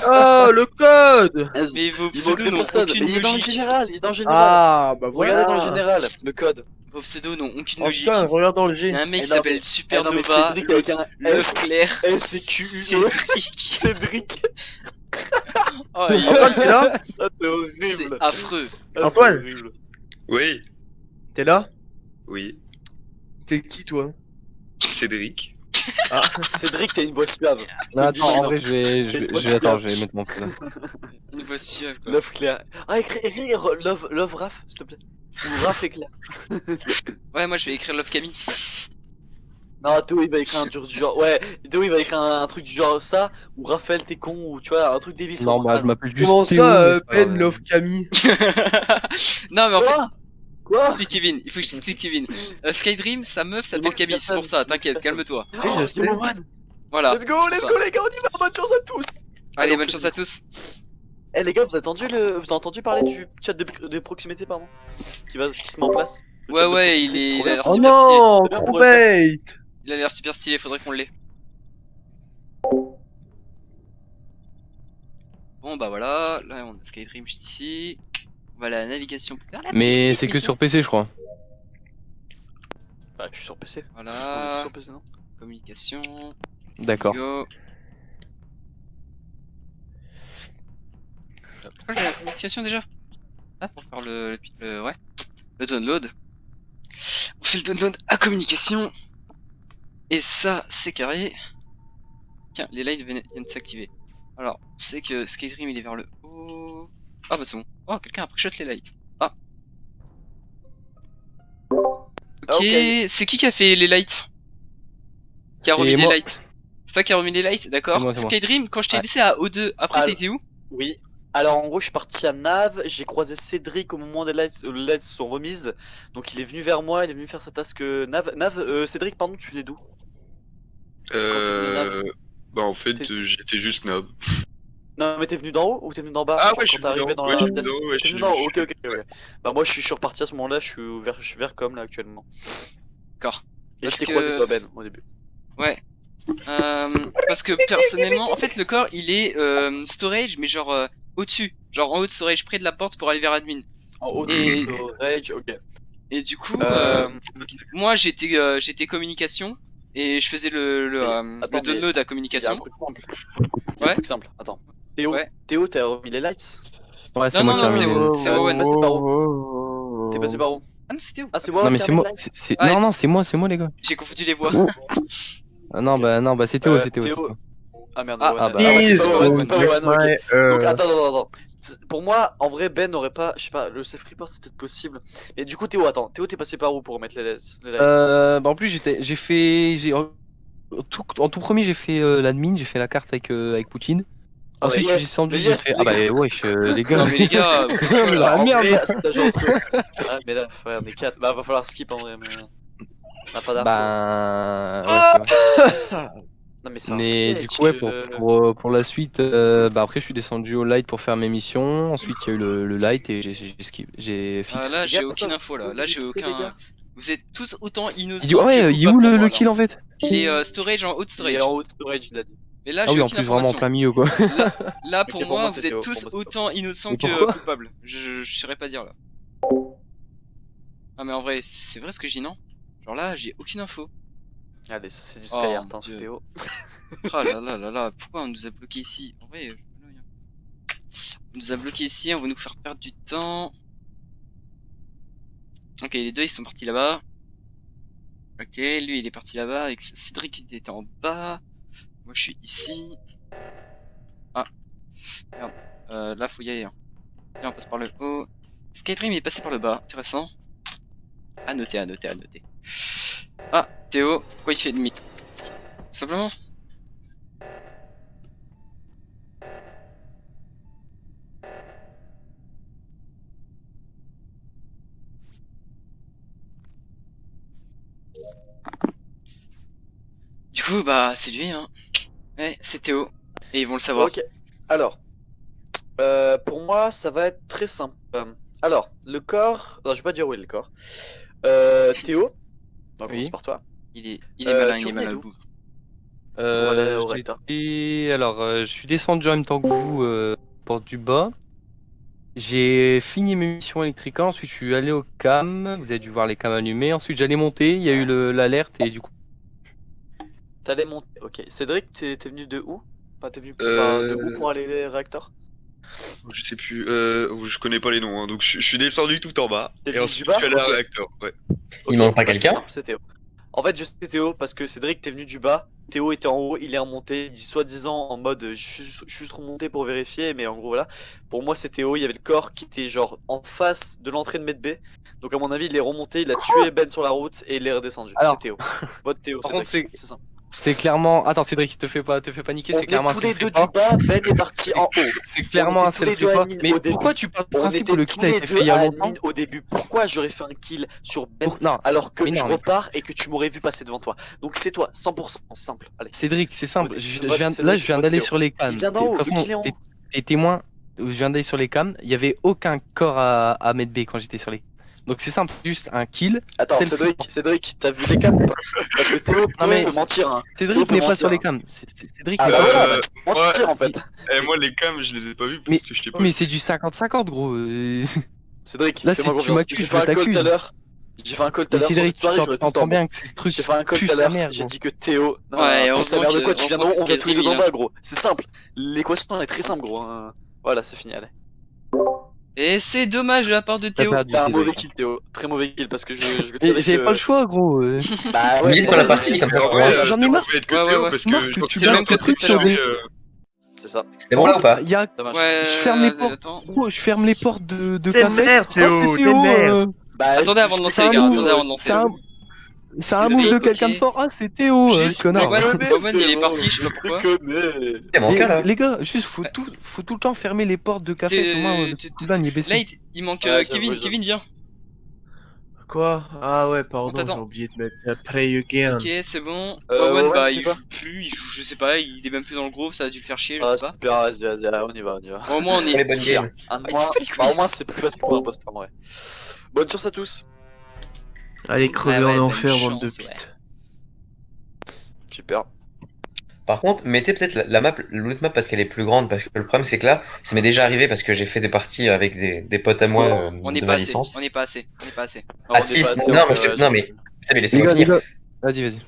Oh, le code! Mais vos Il manque pseudos deux n'ont personnes. aucune Mais il est dans le logique. général, il est dans le général. Ah, bah Regardez dans le voilà. général, le code. Vos pseudos n'ont aucune Oh logique. putain, regarde dans le Il y a G. un mec Eh qui non, s'appelle non, mais Supernova, Cédric avec l'autre un L'œuf S, clair, S et Q, Cédric. Cédric. Oh, Antoine, t'es là? Ah, c'est c'est horrible. affreux. Ah, c'est Antoine. horrible. Oui, T'es là? oui, T'es qui, toi? Cédric. Ah, Cédric, t'as une voix suave. Non, attends, en Non. vrai, attends, je vais mettre mon code. Une voix suave, quoi. Love Claire. Ah, écris Love Raph, s'il te plaît. Ou Raph et Claire. Ouais, moi je vais écrire Love Camille. Non, Théo il va écrire un truc du genre. Ouais, Théo il va écrire un truc du genre ça. Ou Raphaël t'es con. Ou tu vois, un truc débile. Non, bah, je m'appelle juste comment Théo. ça, mais c'est pas Ben grave. Love Camille? Non, mais en fait, Quoi explique Kevin, il faut que je t'explique Kevin. Skydream, sa meuf Il s'appelle manque Camille, c'est pour ça, t'inquiète, calme-toi. Oui, je sais. Number one. Voilà. Let's go, c'est pour let's ça. go les gars, on y va. Bonne chance à tous. Allez, Alors, bonne chance à tous. Eh les gars, vous avez entendu parler du chat de proximité, pardon, qui se met en place. Le Ouais, chat de ouais, proximité, c'est trop bien, il a ça. Oh super non, C'est bien trop pour le faire. bait! Il a l'air super stylé, faudrait qu'on l'ait. Bon, bah voilà, là on a Skydream juste ici. On va à la navigation pour faire la Mais petite c'est que mission. sur PC, je crois. Bah, je suis sur PC. On est tous Voilà, sur PC, non? communication, D'accord. go. Pourquoi j'ai la communication déjà? Ah, pour faire ouais, le download. On fait le download à communication. Et ça, c'est carré. Tiens, les lights viennent de s'activer. Alors, c'est que Skydream il est vers le haut. Ah bah c'est bon. Oh, quelqu'un a pré-shot les lights. Ah. Ok, Ah, ok. c'est qui a fait les lights? Qui a C'est remis les moi. lights? C'est toi qui a remis les lights, d'accord? C'est moi. Skydream, quand je t'ai Ouais. laissé à O2, après Ah, t'étais où? Oui. Alors en gros, je suis parti à Nav, j'ai croisé Cédric au moment où les lights se sont remises. Donc il est venu vers moi, il est venu faire sa task Cédric, pardon, tu venais d'où? Euh... Bah en fait, T'es- j'étais juste nob. Non, mais t'es venu d'en haut ou t'es venu d'en bas? Ah Genre, ouais, je quand suis t'es arrivé venu dans d'en la haut, ouais, je suis task. venu d'en haut, ouais, T'es je venu suis d'en haut, ok. Bah moi je suis reparti à ce moment-là, je suis vers com là actuellement. D'accord. Et Parce je t'ai que- croisé toi Ben au début. Ouais. Parce que personnellement, en fait, le corps il est storage, mais genre au-dessus. Genre en haut de storage, près de la porte pour aller vers admin. En haut Et- de storage, ok. Et du coup, Euh, moi j'étais communication et je faisais le attends, mais download à Il y a communication. un truc simple. Il y a Ouais. un truc simple, attends. Théo, Ouais. Théo, t'as remis les lights? Ouais, c'est Non, moi non, qui ai non, c'est remis les- c'est Owen. Passé par où? T'es passé par où? Ah non, c'était où? Ah, c'est moi Non, mais qui ai c'est remis moi. les lights? Ah, Non, non, c'est moi, les gars. J'ai confondu les voix. Ah, non, bah, c'est Théo, c'est Théo. Théo. Ah merde, Ah, Owen. ah bah, ouais, c'est Please pas Owen, c'est don't pas break Owen, ok. my, Donc attends. Pour moi, en vrai, Ben n'aurait pas, je sais pas, le safe report c'est peut-être possible. Et du coup, Théo, attends, Théo, t'es passé par où pour remettre les lights? Bah en plus en tout premier j'ai fait l'admin, j'ai fait la carte avec Poutine. Ah, Ensuite bah, j'ai yes, descendu, mais j'ai yes, fait les ah bah gars. wesh les gars. Non mais les gars, vous faites quoi, Mais là la En merde. vrai, c'est genre entre... Ah, mais là, frère, on est 4. Bah, va falloir skip en vrai, mais. On a pas d'infos. Bah ouais, c'est vrai. Non, mais c'est un Mais sketch. du coup ouais pour la suite bah après je suis descendu au light pour faire mes missions. Ensuite il y a eu le light et j'ai Ah, fixe. là Les j'ai gars, aucune attends, info là. vous Là j'ai écoutez, les aucun. gars Vous êtes tous autant Il dit innocents ouais que il est où coupables pour moi, le là. kill en fait? Il est storage en haut de Il est storage. en haut de storage, il a dit. Mais là Ah j'ai oui en aucune plus vraiment en information. plein milieu quoi. Là pour Ok, pour moi moi, vous c'est êtes Théo, tous pour moi, c'est autant innocents Mais que pourquoi coupables. Je saurais pas dire là. Ah mais en vrai c'est vrai ce que je dis non? Genre là j'ai aucune info. Allez, ça, c'est du Oh, Skyheart, mon hein, c'est Dieu. Théo. Ah là là là là, pourquoi on nous a bloqué ici? En vrai, on nous a bloqué ici, on va nous faire perdre du temps. Ok, les deux ils sont partis là-bas. Ok, lui il est parti là-bas avec Cédric il était en bas. Moi je suis ici. Ah, merde. Là faut y aller. Hein. Là on passe par le haut. Skydream il est passé par le bas, intéressant. À noter, à noter, à noter. Ah, Théo, pourquoi il fait demi? Tout simplement. Du coup, bah, c'est lui, hein. Ouais, c'est Théo. Et ils vont le savoir. Ok, alors. Pour moi, ça va être très simple. Alors, le corps. Non, je vais pas dire où est le corps. Théo, on va commencer Oui. par toi. Il est Euh, malin, tu il est revenais malin le d'où bougre. aller au réacteur. Alors, je suis descendu en même temps que vous, porte du bas. J'ai fini mes missions électriques, ensuite je suis allé au cam, vous avez dû voir les cams allumés, ensuite j'allais monter, il y a eu l'alerte et du coup... T'allais monter. Ok. Cédric, t'es venu de où? Enfin, t'es venu de où pour aller au réacteur? Je sais plus, je connais pas les noms, hein, donc je suis descendu tout en bas, T'es et venu ensuite du bas je suis allé à Ok. réacteur, ouais. Il manque pas bah, quelqu'un c'est simple, c'est Théo. En fait, je sais Théo parce que Cédric, t'es venu du bas. Théo était en haut, il est remonté, il dit soi-disant en mode juste remonté pour vérifier, mais en gros voilà. Pour moi, c'est Théo, il y avait le corps qui était genre en face de l'entrée de Med B. Donc, à mon avis, il est remonté, il a tué Ben sur la route et il est redescendu. Alors- C'est Théo. Vote Théo, Par contre, Cédric. C'est simple. C'est clairement... Attends Cédric, te fais pas niquer, On c'est clairement est tous un les deux self-report. du bas, Ben est parti en haut. C'est clairement un était tous les deux self-report. admin Mais au début. pourquoi tu parles du On principe était où le tous kill a les été deux fait il y a admin longtemps? au début. Pourquoi j'aurais fait un kill sur Ben Non, alors que mais non, je mais- repars et que tu m'aurais vu passer devant toi? Donc c'est toi, 100%, c'est simple. Allez. Cédric, c'est simple. Vote- Je vote viens, Cédric, là, je viens vote d'aller Théo. sur les cams. Il vient d'en haut, De toute vu façon, qu'il est en haut. t'es témoin. Je viens d'aller sur les cams. Il y avait aucun corps à Med B quand j'étais sur les. Donc c'est simple, juste un kill. Attends, self-report. Cédric, t'as vu les cams ou pas? Parce que Théo mais- peut mentir, hein. Cédric peut n'est pas mentir, sur les hein. cams. Cédric Ah n'est bah pas sur voilà, les bah, tu peux mentir en fait. Et moi, les cams, je les ai pas vus parce Mais- que je t'ai pas Mais vu. c'est du 50-50, gros. Cédric, Là, fais-moi tu confiance. m'accuses, J'ai je fait un call t'accuse. tout à l'heure. J'ai fait un call tout à Mais l'heure sur Cédric, cette soirée, tu j'aurais tout le entends temps. bien que ces trucs J'ai fait un call puent tout à la l'heure, merde, j'ai gros. dit que Théo. Non, Ouais, non, ça a l'air de quoi? Tu viens d'en haut, on heureusement va tous les deux que d'en bas, Skyrim, gros. C'est simple. L'équation est très simple, gros. hein. Voilà, c'est fini, allez. Et c'est dommage de la part de T'as Théo. perdu, T'as un Cédric. mauvais kill, Théo. Très mauvais kill parce que je Mais j'avais pas le choix, gros. Bah Me dites quand la ouais, partie, comme ça je En vois. vrai, J'en ai ça marre. pouvait être que Ouais, Théo, ouais, parce marre que que je pense tu que balances c'est des trucs sur lui, c'est ça. C'était bon là ou pas? Il y a... Dommage. Ouais, Je ferme les vas-y, portes. attends. Gros, je ferme les portes de T'es café. merde, Théo, c'est t'es merde. Bah, Attendez avant de lancer, les gars. Attendez avant de lancer. C'est un move de quelqu'un de Ok. fort. Ah, c'est Théo, Juste, connard. Owen, il est parti, je sais pas pourquoi. C'est mon cas là. Les gars, juste faut tout le temps fermer les portes de café. Tout le monde, il est baissé. Là, il manque Ouais, Kevin. j'avoue. Kevin, viens. Quoi? Ah ouais, On pardon, j'ai t'attend. oublié de mettre Play Again. Ok, c'est bon. Owen, Owen, bah, c'est il quoi joue plus. Il joue, je sais pas, il est même plus dans le groupe. Ça a dû le faire chier, je Ah, sais pas. super, vas-y, on y va. Au moins, on Pour les est. bonnes games. Un il mois, s'en bat les couilles. bah, au moins c'est plus facile pour un imposteur en vrai. Bonne chance à tous. Allez, crever Ouais, en bonne enfer, bande de chance, pite. Super. Par contre, mettez peut-être la map, l'autre map parce qu'elle est plus grande. Parce que le problème c'est que là, ça m'est déjà arrivé parce que j'ai fait des parties avec des potes à moi On de n'est ma pas assez. licence. On n'est pas assez. On n'est pas assez. À 6, non, mais putain, mais laissez-moi finir. Vas-y.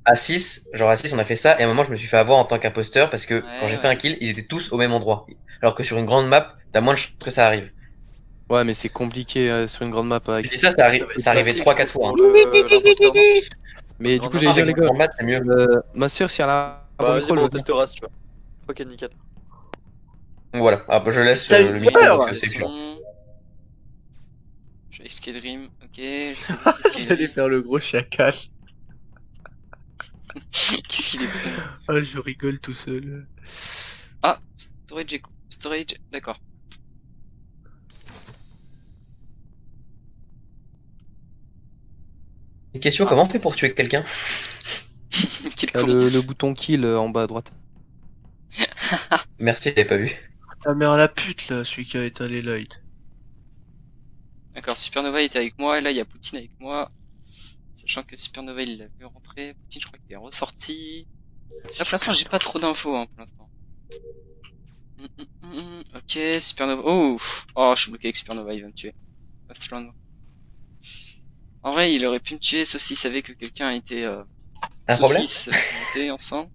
À 6, genre à 6, on a fait ça, et à un moment, je me suis fait avoir en tant qu'imposteur parce que Ouais, quand j'ai ouais. fait un kill, ils étaient tous au même endroit. Alors que sur une grande map, t'as moins de chances que ça arrive. Ouais, mais c'est compliqué sur une grande map avec. Et ça arrivait 3-4 fois. Hein. Mais du Grande coup, map j'allais dire, Avec les une gars, grande map, c'est mieux. ma soeur, si elle a un Bah bon vas-y, micro, bon, elle on va bien. testera si tu veux. Ok, nickel. Donc voilà, ah, bah, je laisse Ça a eu le micro peur. parce que c'est sûr. J'ai Skydream. Ok, je sais Il allait faire le gros chacal. Qu'est-ce qu'il est con. Ah, je rigole tout seul. Ah, storage, d'accord. Une question, comment on fait pour tuer quelqu'un? Quel Ah, con. le bouton kill en bas à droite. Merci, j'avais pas vu. Ta mère la pute là, celui qui a éteint les lights. D'accord, Supernova était avec moi, et là il y a Poutine avec moi. Sachant que Supernova il l'a vu rentrer, Poutine je crois qu'il est ressorti. Là pour l'instant j'ai pas trop d'infos hein, pour l'instant. Ok, Supernova. Oh, je suis bloqué avec Supernova, il va me tuer. Reste loin de moi. En vrai il aurait pu me tuer sauf s'il savait que quelqu'un était Un problème? saucisse monté ensemble.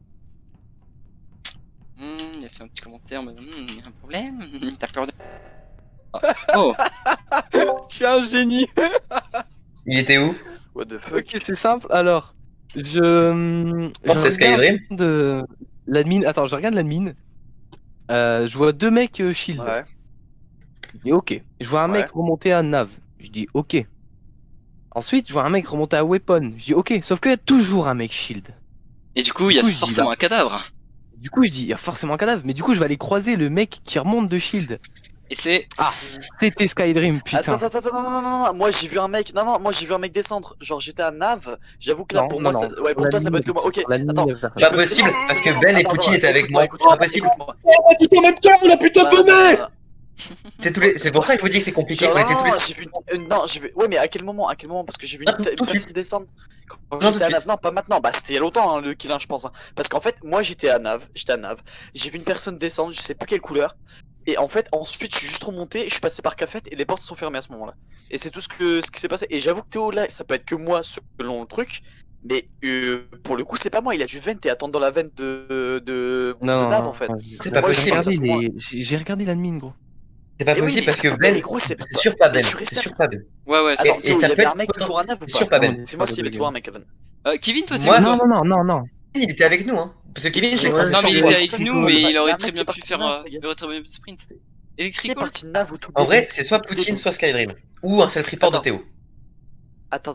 Il a fait un petit commentaire, mais y a un problème? T'as peur de... Ah. Oh, Je suis un génie. Il était où? What the fuck? Ok, c'est simple. Alors, je C'est Skydream. regarde l'admin. Attends, je regarde l'admin. Je vois deux mecs shield. Ouais. Je dis ok. Je vois un Ouais. mec remonter à nav. Je dis ok. Ensuite, je vois un mec remonter à weapon. Je dis ok. Sauf qu'il y a toujours un mec shield. et du coup il y a Du coup, je dis, forcément bah. un cadavre. Du coup, je dis il y a forcément un cadavre. Mais du coup, je vais aller croiser le mec qui remonte de shield. Et c'est... C'était Skydream, putain. Attends, non, moi j'ai vu un mec, moi j'ai vu un mec descendre, genre j'étais à Nav, j'avoue que là Non, pour non, moi, non. ça... ouais pour toi ça peut être que moi, ok, attends. Pas possible, parce que Ben et Poutine étaient avec moi. C'est pas possible. Pas C'est pour ça que je vous dis que c'est compliqué. Genre, On était non, tous les... j'ai vu non, j'ai vu. Ouais, mais à quel moment? Parce que j'ai vu Ah, une tout de personne suite. descendre. Quand Non, tout j'étais de à suite. Nav, non, pas maintenant. Bah, c'était il y a longtemps, hein, le kill, je pense. Hein. Parce qu'en fait, moi, j'étais à Nav. J'ai vu une personne descendre, je sais plus quelle couleur. Et en fait, ensuite, je suis juste remonté, je suis passé par Cafette et les portes sont fermées à ce moment-là. Et c'est tout ce qui s'est passé. Et j'avoue que Théo, là, ça peut être que moi selon le truc. Mais pour le coup, c'est pas moi. Il a dû vent et attendre dans la vente de Nav, en fait. C'est Et pas moi, je suis possible. parti à ce moment-là. J'ai regardé l'admin, gros. C'est pas Et oui, possible mais parce c'est que pas- Ben, mais gros, c'est c'est sûr pas mais Ben. je suis resté C'est sûr pas Ben. Ouais, ouais, Attends, c'est Théo, ça il y peut avait un être mec toujours à Nav ou c'est pas? sûr pas Ben. Dis-moi s'il y avait toujours un mec, Kevin. Kevin, toi, t'es Moi, où, Non, toi? non, non, non, non. Il était avec nous, hein. Parce que Kevin, j'ai Ouais, croisé Non, sur mais il le était toit. avec nous, Electrical. mais il Il y a aurait un très mec bien qui est pu parti faire. de Nav, les gars. Il aurait très bien pu sprint. Qui est Electrical? parti de Nav au tout En début? vrai, c'est soit Au tout Poutine, début. soit Skydream. Ou un self-report de Attends. Théo. Attends.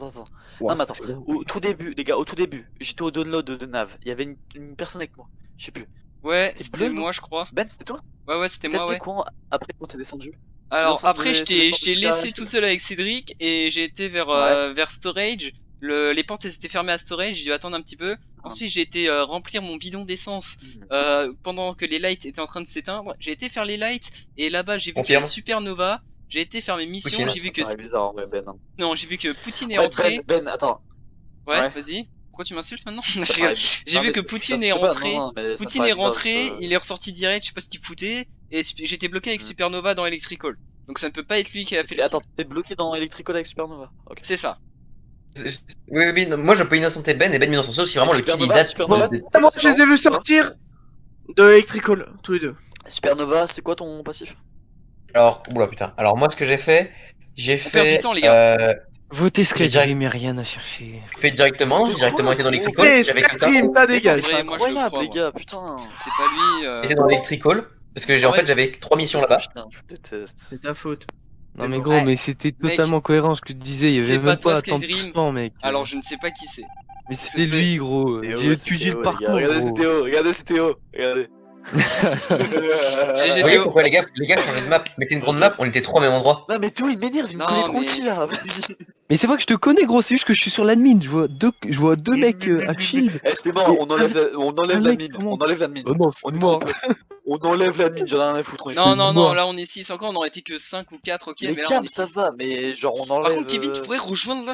Wow, Non, mais ça attends. fait long. Au tout début, les gars, au tout début, j'étais au download de Nav. Il y avait une personne avec moi. Je sais plus. Ouais, C'était c'était bleu, non moi, je crois. Ben, c'était toi? Ouais, c'était T'as moi, dit ouais. quoi après quand t'es descendu? Alors L'ensemble après, je sur les t'ai portes je t'ai de laissé Sky, tout seul avec Cédric et j'ai été vers Ouais. vers storage. Les portes elles étaient fermées à storage, j'ai dû attendre un petit peu. Ensuite, j'ai été remplir mon bidon d'essence pendant que les lights étaient en train de s'éteindre. J'ai été faire les lights et là-bas, j'ai vu qu'il y avait Confirme. Supernova. J'ai été faire mes missions, Poutine. j'ai vu Ça que paraît bizarre, ouais, Ben. non, j'ai vu que Poutine est Ouais, rentré. Ben, attends. Ouais, Ouais. vas-y. Pourquoi tu m'insultes maintenant? Ça Je rigole. paraît- J'ai Non, vu mais que ça Poutine se est fait pas, rentré. non, mais ça me Poutine paraît est bizarre, rentré, juste, il est ressorti direct, je sais pas ce qu'il foutait, et j'étais bloqué avec Mhm. Supernova dans Electrical. Donc ça ne peut pas être lui qui a fait Et le attends, kill. t'es bloqué dans Electrical avec Supernova. Ok. C'est ça. Oui, non, moi je peux innocenter Ben et Ben m'innocenter sauf si vraiment le kill il date. Supernova, Moi, c'est je les ai vus sortir de Electrical, tous les deux. Supernova, c'est quoi ton passif? Alors, oula putain. Alors moi ce que j'ai fait, j'ai On perd du fait, temps, les gars. Votez J'ai Skydream, y'a rien à chercher. directement, j'ai directement été dans gros l'Electrical, Et j'avais quelqu'un. Skyrim, t'as Mais non, dégage. mais c'est Ouais, moi, je le incroyable, crois, les moi. gars, putain. Si c'est pas lui. J'étais dans l'Electrical parce que j'ai en fait j'avais 3 missions là-bas. Putain, je déteste. C'est ta faute. Non, Mais mais bon. gros, Ouais, mais c'était mec, totalement cohérent ce que tu disais. Il y si avait c'est pas même toi, pas à attendre tout Skydream, ce temps, mec. alors je ne sais pas qui c'est. Mais s'il c'était te plaît. lui, gros. Théo, J'ai c'est étudié Théo, le les gars. parcours, Regardez, c'est gros. Théo. Regardez, c'est Théo. Regardez. GG Vous voyez Théo. pourquoi les gars changeaient de map, mettez une grande map, on était 3 au même endroit. Non, mais Théo, il m'énerve, il me Non, connaît trop mais- aussi là. Vas-y. Mais c'est pas que je te connais, gros, c'est juste que je suis sur l'admin. Je vois deux mecs à shield. Eh, c'est mort, on enlève un la mec mine. comment- On enlève la mine. Oh non, c'est On est mort. On enlève la mine, j'en ai rien à foutre. on est Non, fous. non, moi. non, là on est 6 encore, on aurait été que 5 ou 4, ok, Mais mais là on calme, est ça 6. va, mais genre on enlève. Par contre, Kevin, tu pourrais rejoindre là.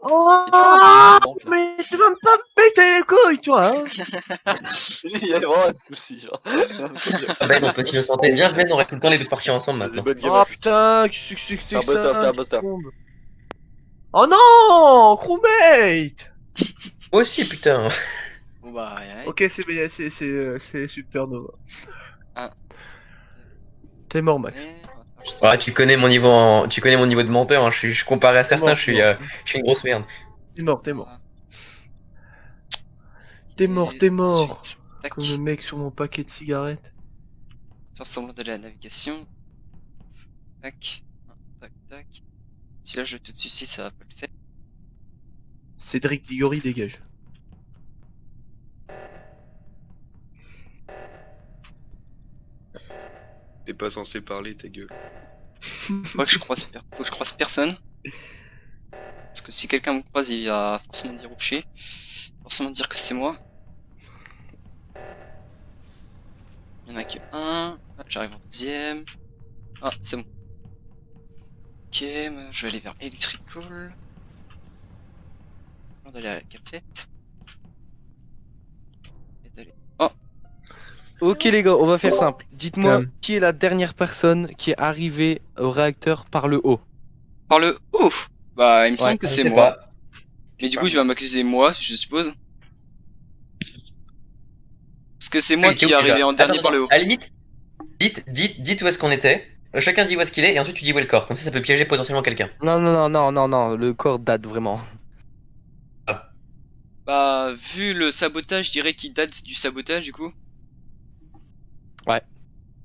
Oh, Et tu vois, un peu de mais tu vas pas me péter les couilles, toi, hein. Il y a vraiment un souci, genre. Ah Ben on peut t'innocenter. Viens Ben, on reste tout le temps les deux parties ensemble Vas-y, maintenant. bonne game. Oh putain, qu'est-ce que c'est Fais un que buster, ça? fais un buster. Oh non, crewmate. Moi aussi putain. Bon bah, ouais. Ok, c'est Supernova. Ah. T'es mort, Max. Ouais, on va faire juste ça. Ouais, tu connais mon niveau tu connais mon niveau de menteur, hein. Je comparé à certains, mort, je suis une grosse merde. T'es mort, t'es mort. Ah. T'es mort, Et t'es mort. ensuite, tac, Comme le mec sur mon paquet de cigarettes. faire semblant d'aller à la navigation. Tac, tac, tac. Si là je te dessus, ça va pas le faire. Cédric Diggory dégage. T'es pas censé parler, ta gueule. Faut que je croise personne. Parce que si quelqu'un me croise, il va forcément dire Rocher. Forcément dire que c'est moi. Il y en a que un. Ah, j'arrive en deuxième. Ah, c'est bon. Ok, je vais aller vers Electrical. Avant d'aller à la cafette. Et d'aller. Ok, les gars, on va faire simple. Dites-moi Calme. qui est la dernière personne qui est arrivée au réacteur par le haut. Par le haut. Bah, il me semble que Je c'est sais moi. pas. Mais du coup, je vais m'accuser moi, je suppose. Parce que c'est moi qui est arrivé en dernier par le haut. À la limite, dites où est-ce qu'on était. Chacun dit où est-ce qu'il est et ensuite tu dis où est le corps. Comme ça peut piéger potentiellement quelqu'un. Non, le corps date vraiment. Bah, vu le sabotage, je dirais qu'il date du sabotage du coup.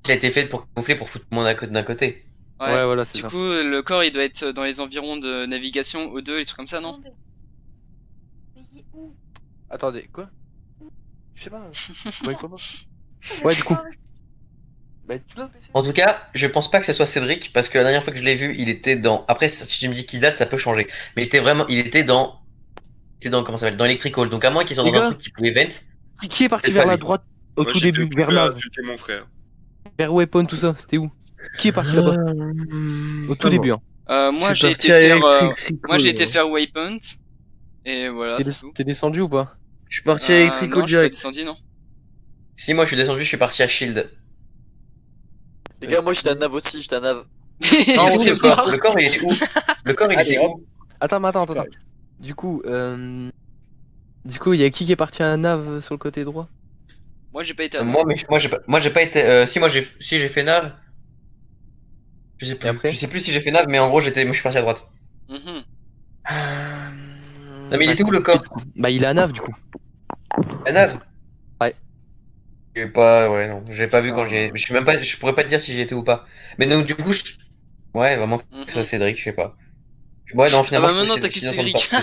Il a été fait pour camoufler pour foutre mon d'un côté. Ouais, voilà, c'est Du ça. coup, le corps il doit être dans les environs de navigation O2, les trucs comme ça, non? Attendez, quoi? Je sais pas. Ouais, comment? Ouais, du coup. Bah, tu l'as, PC? En tout cas, je pense pas que ce soit Cédric parce que la dernière fois que je l'ai vu, il était dans. Après, si tu me dis qu'il date, ça peut changer. Mais il était dans comment ça s'appelle? Dans Electrical. Donc à moins qu'il soit Les dans un gars truc qui pouvait vent. Qui est parti C'est vers pas la lui. droite au Moi, tout j'étais début, occupé vers à Nav? insulter mon frère. Faire weapon, tout ça, c'était où? Qui est parti là-bas? Au tout début, hein. Moi Je suis j'ai parti été à faire, Electrical, moi j'ai été moi. faire waypoint et voilà, c'est tout. T'es descendu ou pas? Je suis parti à Electrical Non, je suis pas direct. descendu, non. Si, moi je suis descendu, je suis parti à Shield. Les gars, moi j'étais à Nav aussi, j'étais à Nav. Du on coup, s'est le corps, le corps il était où? Le corps il Allez, était hop. où? Attends. Du coup, il y a qui est parti à la nave sur le côté droit? Moi j'ai pas été à Moi, mais moi j'ai pas été. Si, si j'ai fait nav. Je sais Et plus. après? Je sais plus si j'ai fait nav, mais en gros, moi je suis parti à droite. Mhm. Non, mais il était où le corps? Bah, il est à nave du coup. La nav? Ouais. J'ai pas. Ouais, non. J'ai pas vu quand j'y Ah. ai. Je suis même pas. Je pourrais pas te dire si j'y étais ou pas. Mais donc, du coup, ouais, vraiment, que ce soit Mhm. Cédric, je sais pas. Ouais, non, Ah finalement, bah je maintenant suis t'accuses innocent de Cédric. pas.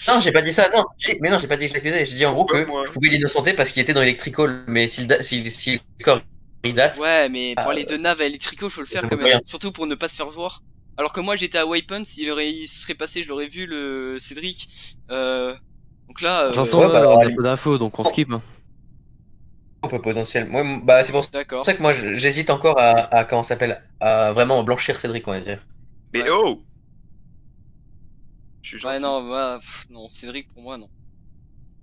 Non, j'ai pas dit ça, non. Mais non, j'ai pas dit que je l'accusais. J'ai dit en gros Ouais, que moi. je pouvais l'innocenter parce qu'il était dans Electrical. Mais si le corps il date, Ouais, mais pour ah, aller de Nav à Electrical, faut le ça faire vaut quand même. rien. Surtout pour ne pas se faire voir. Alors que moi j'étais à Waypoint, il serait passé, je l'aurais vu le Cédric. Donc là, De toute façon, Ouais, bah là, alors, on a allez, peu d'infos donc on skip, hein. on peut potentiellement. Ouais, bah, c'est pour d'accord. ça que moi j'hésite encore à comment ça s'appelle, à vraiment blanchir Cédric, on va dire. Mais Ouais. oh! Je suis Ouais, gentil. non, moi, non, Cédric pour moi, non.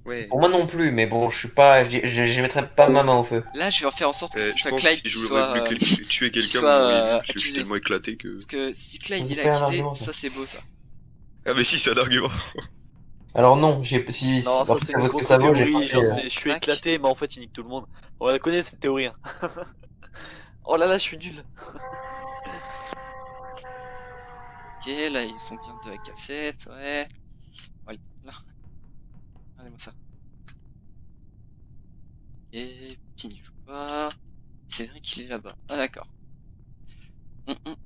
Ouais. Pour moi non plus, mais bon, je suis pas, je mettrai pas ma main au feu. Là, je vais en faire en sorte que ce Je soit pense que Clyde si qui j'aurais soit, voulu tuer qui quelqu'un, vous soit m'auriez vu, parce que je suis accusé. tellement éclaté que. Parce que si Clyde C'est il est pas un accusé, argument, ça. ça c'est beau ça. Ah, mais si, c'est un argument. Alors non, Non, ça après, c'est ça une vaut ce que ça vaut, j'ai pas contre-théorie, fait, genre je suis Tac. éclaté, mais en fait il nique tout le monde. On la connaît cette théorie. Hein. Oh là là, je suis nul. Ok, là ils sont bien de la cafette, ouais. Voilà. Là. Regardez-moi ça. Et petit n'y joue pas. Cédric il est là-bas. Ah d'accord. Hum.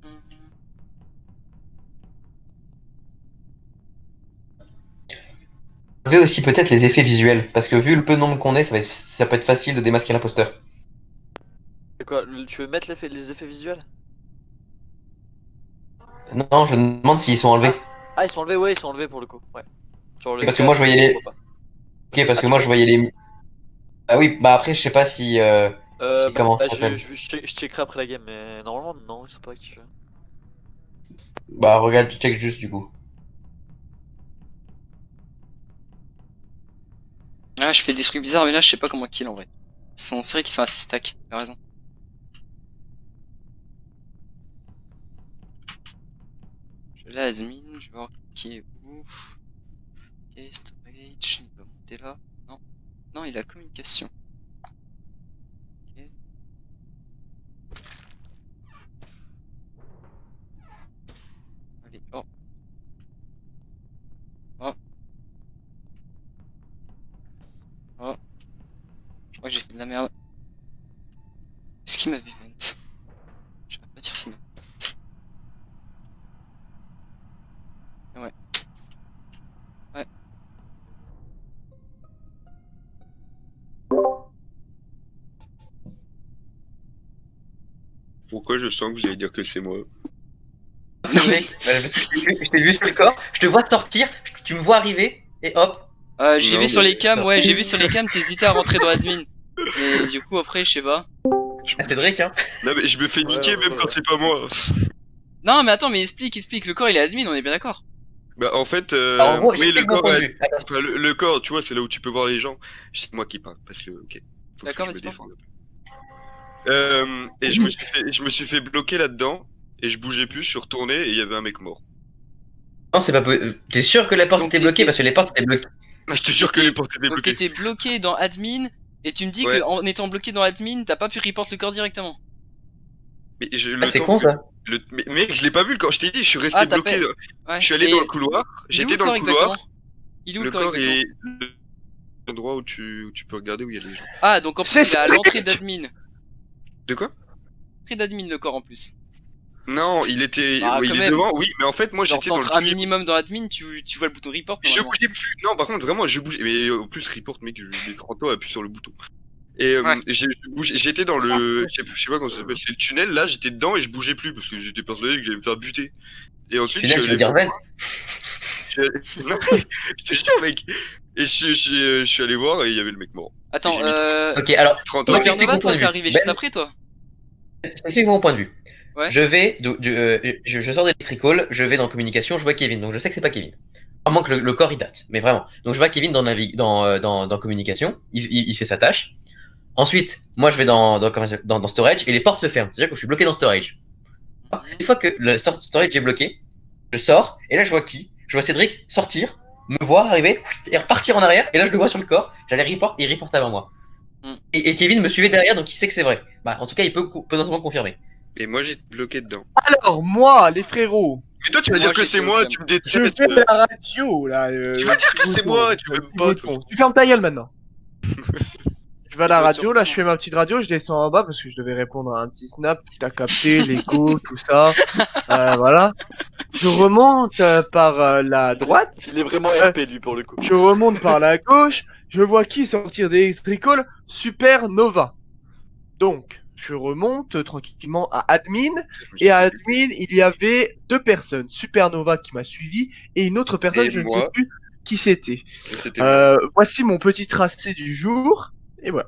enlever aussi peut-être les effets visuels, parce que vu le peu de nombre qu'on est, ça peut être facile de démasquer l'imposteur. C'est quoi, tu veux mettre les effets visuels? Non, je me demande s'ils sont enlevés. Ah, ils sont enlevés, ouais, ils sont enlevés pour le coup. Ouais. Sur le Parce que scan, moi je voyais on les. voit pas. Ok, parce Ah, que tu moi vois? je voyais les. Ah oui, bah après je sais pas si. Comment ça s'appelle. Je checkerai après la game, mais normalement, non, ils sont pas actifs. Bah regarde, tu check juste du coup. Ah, je fais des trucs bizarres, mais là je sais pas comment kill en vrai. C'est vrai qu'ils sont assez stack, t'as raison. Je vais là, admin, je vais voir qui est où. Ok, storage, il va monter là. Non, non, il a communication. Ok. Allez, oh. Oh. Oh. Je crois que j'ai fait de la merde. Est-ce qu'il m'avait vent? Je vais pas dire s'il m'a. Ouais. Ouais. Pourquoi je sens que vous allez dire que c'est moi? Non mais. Bah, parce que je t'ai vu sur le corps, je te vois sortir, tu me vois arriver, et hop. J'ai Non, vu sur mais les cams, ça- ouais, j'ai vu sur les cams, t'hésitais à rentrer dans admin. Mais du coup, après, je sais pas. Ah, Cédric, hein. Non, mais je me fais niquer même quand c'est pas moi. Non, mais attends, mais explique. Le corps, il est admin, on est bien d'accord. Bah, en fait, Alors, en gros, oui, j'explique mon point de vue. Attends. enfin, le corps, tu vois, c'est là où tu peux voir les gens. C'est moi qui parle, parce que, ok. Faut D'accord, que je mais me c'est pas. défende un peu. Et je me suis fait bloquer là-dedans, et je bougeais plus, je suis retourné, et il y avait un mec mort. Non, c'est pas possible. T'es sûr que la porte Donc, était bloquée parce que les portes étaient bloquées. Je te jure que les portes étaient Donc bloquées. t'étais bloqué dans admin, et tu me dis Ouais. que en étant bloqué dans admin, t'as pas pu report le corps directement. Mais Ah, c'est con ça. Mais mec, je l'ai pas vu le corps, je t'ai dit, je suis resté Ah, t'as bloqué. pas. Ouais. Je suis allé Et dans le couloir, il est où j'étais le dans corps le couloir. exactement? Il est où le Le corps corps exactement? est l'endroit où tu peux regarder où il y a des gens. Ah, donc en plus, C'est il est à l'entrée d'admin. De quoi? L'entrée d'admin, le corps en plus. Non, il était. Ah, Oui, quand il est même. devant, oui, mais en fait, moi Genre, j'étais dans le t'entres un premier. minimum dans admin, tu vois le bouton report Mais je normalement. bougeais plus. Non, par contre, vraiment, je bougeais. Mais en plus, report, mec, les 30 ans appuie sur le bouton. Et Ouais. j'étais dans le. Je sais pas comment ça s'appelle, c'est le tunnel, là, j'étais dedans et je bougeais plus parce que j'étais persuadé que j'allais me faire buter. Et ensuite, Tunnel, je tu suis veux allé. dire vent? Non, je te jure, mec. Et je suis allé voir et il y avait le mec mort. Attends, J'ai Ok, alors, 30 ans. moi, Supernova, mon point toi, de t'es vue. arrivé Ben, juste après, toi. je t'explique mon point de vue. Ouais. Je vais, je sors d'Electrical, je vais dans communication, je vois Kevin. Donc je sais que c'est pas Kevin. À moins que le corps il date, mais vraiment. Donc je vois Kevin dans communication, il fait sa tâche. Ensuite, moi je vais dans storage et les portes se ferment. C'est-à-dire que je suis bloqué dans storage. Une fois que le storage est bloqué, je sors et là je vois qui? Je vois Cédric sortir, me voir arriver et repartir en arrière. Et là je le vois sur le corps. J'allais report et il reporte avant moi. Mm. Et Kevin me suivait derrière donc il sait que c'est vrai. Bah en tout cas il peut potentiellement confirmer. Et moi j'étais bloqué dedans. Alors, moi, les frérots, Mais toi tu vas Moi, dire que j'étais c'est au moi, cam. tu me je détestes. fais la radio, là. Tu vas dire que c'est moi, tu veux pas, toi. Tu fermes ta gueule maintenant. Je vais à la Ça doit être radio, là, je surprenant. fais ma petite radio, je descends en bas parce que je devais répondre à un petit snap, t'as capté, l'écho, tout ça. Voilà. Je remonte par la droite, Il est vraiment RP lui pour le coup. je remonte par la gauche, je vois qui sortir d'Electrical? Supernova. Donc, je remonte tranquillement à Admin, et à Admin, il y avait deux personnes, Supernova qui m'a suivi, et une autre personne, Et je ne moi. sais plus qui c'était. C'était moi. Voici mon petit tracé du jour, et voilà.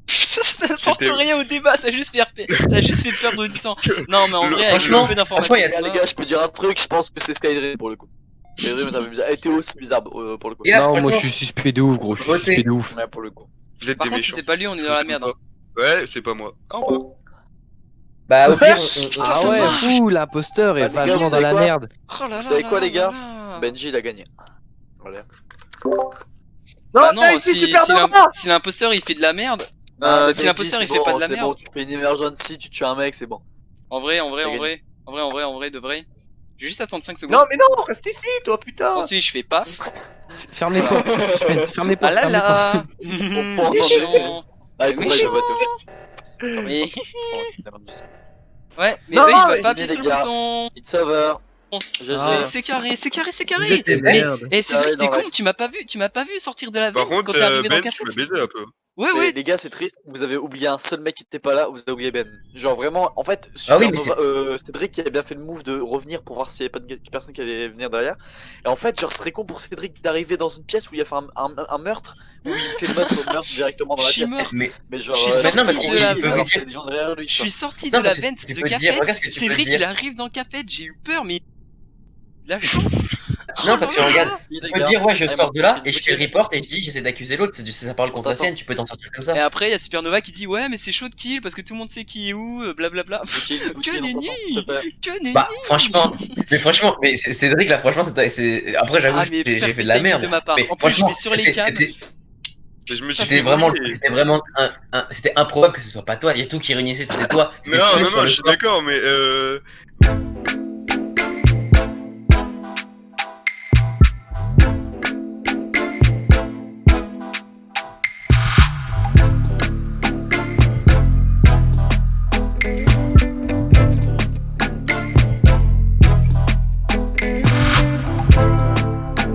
Ça n'apporte C'était- rien au débat, ça a juste fait perdre du temps. Non, mais en vrai, avec Franchement, le peu d'informations. franchement, il y a- Les gars, les gars, je peux dire un truc, je pense que c'est Skydream pour le coup. Skyrim est un peu bizarre. Et Théo, c'est bizarre pour le coup. Et là, Non, moi je franchement, suis suspect de ouf, gros. Je suis Votez. suspect de ouf. Ouais, pour le coup. Vous êtes Par des contre, si méchants. c'est pas lui, on est dans la merde. Hein. Ouais, c'est pas moi. Au revoir. Bah au pire, Ah ça ouais, marche. fou, l'imposteur est Bah, les gars, vachement vous dans savez la quoi merde. Oh là là Vous savez là quoi, là les gars là. Benji, il a gagné. Voilà. Non, Bah t'as non, ici si Supernova. si l'imposteur il fait de la merde, Ah, mais si Benji, l'imposteur c'est il fait pas de la c'est merde. bon, tu fais une emergency, tu tues un mec, c'est bon. En vrai, T'as gagné. de vrai. Je vais juste attendre 5 secondes. Non, mais non, reste ici, toi, putain. Ensuite, je fais paf. Ferme les portes, suspense, ferme les Ah portes, là ferme les portes. là. On peut entendre Méchant. Allez, Mais courage, méchant. voiture. Mais It's ouais, mais Non, eux ils peuvent mais pas appuyer les sur le gars. bouton. over. Ah. GG. C'est carré, c'est carré, c'est Vous carré. êtes des Mais- merdes. Et Cédric, t'es dans con, l'axe. tu m'as pas vu sortir de la Par vente contre, quand t'es arrivé dans Ben, le tu café. m'as baisé un peu. Ouais, Mais ouais. les gars, c'est triste, vous avez oublié un seul mec qui était pas là, vous avez oublié Ben. Genre vraiment, en fait, Ah oui, mais Cédric qui avait bien fait le move de revenir pour voir s'il y avait pas de personne qui allait venir derrière. Et en fait, genre, ce serait con pour Cédric d'arriver dans une pièce où il a fait un meurtre, où il fait le meurtre directement dans Je la suis pièce. mort. mais Mais genre, Je suis sorti non, parce de qu'il la il- vente. alors qu'il y a des gens derrière lui. Je suis sorti Non, de la parce que vente tu de peux te dire, cafette. regarde ce que tu peux Cédric dire. il arrive dans cafette, j'ai eu peur, mais la chance. Non, parce que regarde, Oui, les tu peux gars. dire ouais, je Allez, sors mon de là petit- et je fais le report et je dis j'essaie d'accuser l'autre, ça parle contre la Attends. sienne, tu peux t'en sortir comme Et ça. après, il y a Supernova qui dit ouais, mais c'est chaud de kill parce que tout le monde sait qui est où, blablabla. Poutine, Que on t'entend, nenni, s'il te plaît. que nenni. Bah franchement, mais Cédric là, franchement, après j'avoue, Ah, mais j'ai fait de perfect la timing merde. de ma part. Mais En plus, je franchement, vais sur les c'était- cams. c'était- Mais je me Ça, suis C'était c'est vraiment, c'était improbable que ce soit pas toi. Il y a tout qui réunissait, c'était toi. Non, C'était non, sur non, le je suis corps. d'accord, mais